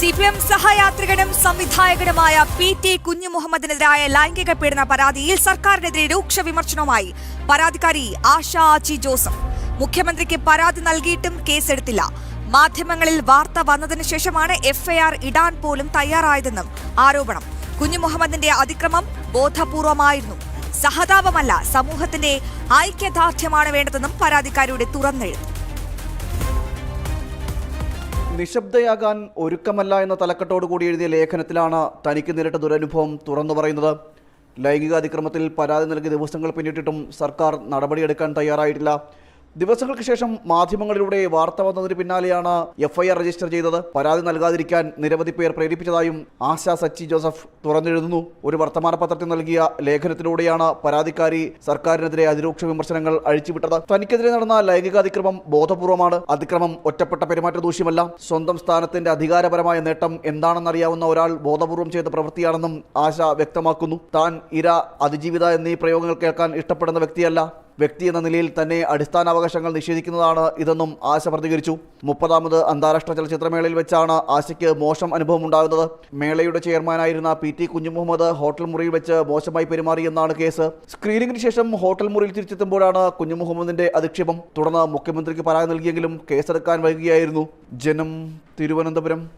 CPM സഹയാത്രികനും സംവിധായകനുമായ PT കുഞ്ഞുമുഹമ്മദിനെതിരായ ലൈംഗിക പീഡന പരാതിയിൽ സർക്കാരിനെതിരെ രൂക്ഷ വിമർശനവുമായി പരാതിക്കാരി ആശ ആച്ചി ജോസഫ്. മുഖ്യമന്ത്രിക്ക് പരാതി നൽകിയിട്ടും കേസെടുത്തില്ല. മാധ്യമങ്ങളിൽ വാർത്ത വന്നതിനു ശേഷമാണ് FIR ഇടാൻ പോലും തയ്യാറായതെന്നും ആരോപണം. കുഞ്ഞുമുഹമ്മദിന്റെ അതിക്രമം ബോധപൂർവമായിരുന്നു, സഹതാപമല്ല, സമൂഹത്തിന്റെ ഐക്യദാർഢ്യമാണ് വേണ്ടതെന്നും പരാതിക്കാരിയുടെ തുറന്നെഴുതി. നിശബ്ദയാകാൻ ഒരുക്കമല്ല എന്ന തലക്കെട്ടോടുകൂടി എഴുതിയ ലേഖനത്തിലാണ് തനിക്ക് നേരിട്ട ദുരനുഭവം തുറന്നു പറയുന്നത്. ലൈംഗിക അതിക്രമത്തിൽ പരാതി നൽകിയ ദിവസങ്ങൾ പിന്നിട്ടിട്ടും സർക്കാർ നടപടിയെടുക്കാൻ തയ്യാറായിട്ടില്ല. ദിവസങ്ങൾക്ക് ശേഷം മാധ്യമങ്ങളിലൂടെ വാർത്ത വന്നതിന് പിന്നാലെയാണ് FIR രജിസ്റ്റർ ചെയ്തത്. പരാതി നൽകാതിരിക്കാൻ നിരവധി പേർ പ്രേരിപ്പിച്ചതായും ആശ സച്ചി ജോസഫ് തുറന്നെഴുതുന്നു. ഒരു വർത്തമാന പത്രത്തിൽ നൽകിയ ലേഖനത്തിലൂടെയാണ് പരാതിക്കാരി സർക്കാരിനെതിരെ അതിരൂക്ഷ വിമർശനങ്ങൾ അഴിച്ചുവിട്ടത്. തനിക്കെതിരെ നടന്ന ലൈംഗിക അതിക്രമം ബോധപൂർവമാണ്. അതിക്രമം ഒറ്റപ്പെട്ട പെരുമാറ്റ ദൂഷ്യമല്ല. സ്വന്തം സ്ഥാനത്തിന്റെ അധികാരപരമായ നേട്ടം എന്താണെന്നറിയാവുന്ന ഒരാൾ ബോധപൂർവം ചെയ്ത പ്രവൃത്തിയാണെന്നും ആശ വ്യക്തമാക്കുന്നു. താൻ ഇര, അതിജീവിത എന്നീ പ്രയോഗങ്ങൾ കേൾക്കാൻ ഇഷ്ടപ്പെടുന്ന വ്യക്തിയല്ല. വ്യക്തി എന്ന നിലയിൽ തന്നെ അടിസ്ഥാനാവകാശങ്ങൾ നിഷേധിക്കുന്നതാണ് ഇതെന്നും ആശ പ്രതികരിച്ചു. 30ാമത് അന്താരാഷ്ട്ര ചലച്ചിത്രമേളയിൽ വെച്ചാണ് ആശയ്ക്ക് മോശം അനുഭവം ഉണ്ടാകുന്നത്. മേളയുടെ ചെയർമാനായിരുന്ന PT കുഞ്ഞുമുഹമ്മദ് ഹോട്ടൽ മുറിയിൽ വെച്ച് മോശമായി പെരുമാറിയെന്നാണ് കേസ്. സ്ക്രീനിംഗിന് ശേഷം ഹോട്ടൽ മുറിയിൽ തിരിച്ചെത്തുമ്പോഴാണ് കുഞ്ഞുമുഹമ്മദിന്റെ അധിക്ഷേപം. തുടർന്ന് മുഖ്യമന്ത്രിക്ക് പരാതി നൽകിയെങ്കിലും കേസെടുക്കാൻ വൈകുകയായിരുന്നു. ജനം, തിരുവനന്തപുരം.